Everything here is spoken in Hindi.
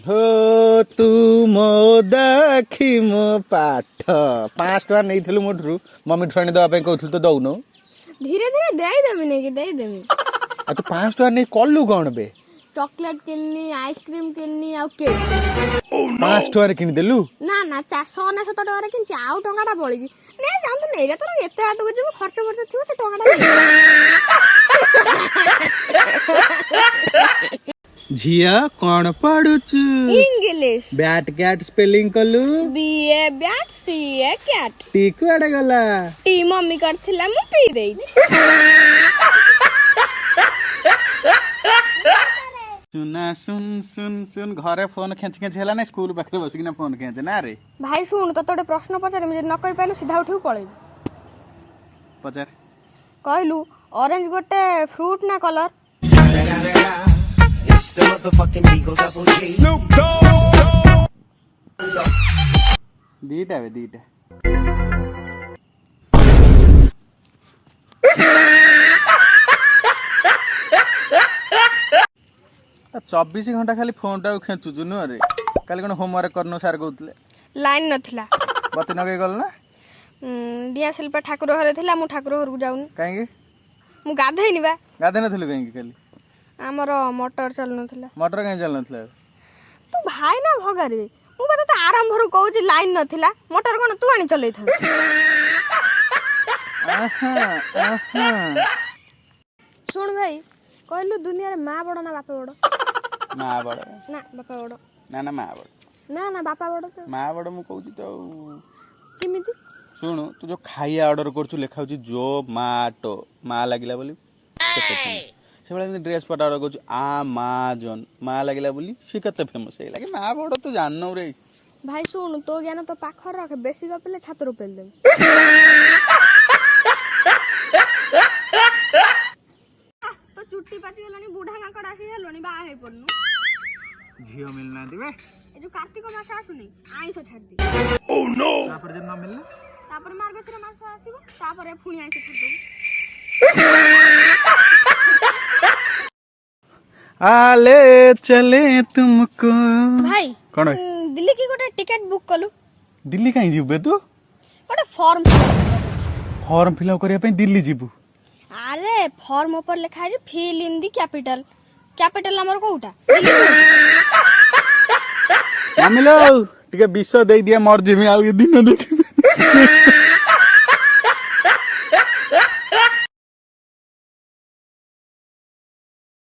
हो तू मो देखी मो पाठ 5 टका नहीं मोठू मम्मी ठुआनी दवा कहूँ तो दौन धीरे धीरे देदेमी नहीं कि देदेमी आ तू 5 टका नहीं कलु कौन बे चॉकलेट किन्नी आइसक्रीम किन्नी आ केक 5 टका किनी देलु ना ना 499 टका किनछि आउ टंगाटा बळिछि नै जानत नै रे तोर एते आटो को जब खर्च खर्च थियो से टंगाटा झिया कौन पढ़ुचु इंग्लिश बैट कैट स्पेलिंग कलु B a bat C A cat T कुआडे गला टी मम्मी करथिला मु पी देई सुना सुन सुन सुन घरे फोन खेच खेच हेला ना स्कूल पाखरे बसिकिना फोन खेच ना रे भाई सुन तो तोटे प्रश्न पचारे मुझे न कहि पाइलु सीधा उठिउ पळेबी पचार कहलु ऑरेंज गोटे फ्रूट ना कलर दीटा बे दीटा 24 घंटा खाली फोन टा खेचुचु नु अरे काली कोन होमवर्क करनो सार कहउतले लाइन नथिला बती नगे गल ना दिया शिल्पा ठाकुर घरे थिला मु ठाकुर घर को जाउनी काहेंगे मु गाधेइनी बा गाधे नथिलु काहेंगे खाली हमर मोटर चल नथिला मोटर काहे चल नथिला तू भाई ना भगारे मु बता त आरंभ रो कहू छी लाइन नथिला मोटर कोन तू आनी चलै था सुन भाई कहलु दुनिया रे मां बड़ ना बापा बड़ मां बड़ ना बापा बड़ ना ना मां बड़ ना ना बापा बड़ तो मां बड़ मु कहू छी तो किमिति सुनु तू जो खाइया ऑर्डर करछु लेखा छी जो माटो मां लागिला बोली से बळे ड्रेस पटा ऑर्डर करछु अमेज़न मां लागिला बोली से कते फेमस है लागे मां बड़ तू जाननो रे भाई सुन तो ज्ञान तो पाखर रख बेसी गपले छात्र पेल दे तो चुट्टी पाची गलानी बुढ़ा माकड़ आसी हेलोनी बा हे पड़नु झियो मिलना दिबे ए जो कार्तिक मास आसुनी आइस छाड़ दे ओह नो तापर जन न मिलला तापर मार्गशीर मास आसीबो तापर फुणी आइस छाड़ दे आले चले तुमको भाई कोन दिल्ली की गोटे टिकट बुक कलु दिल्ली काई जिबे तू गोटे फॉर्म फिल अप करिया पे दिल्ली जिबू अरे फॉर्म ऊपर लिखा है fill in the capital capital हमर कोउटा मामिलो टिके विश्व दे दिया मर जिमी आ दिन देख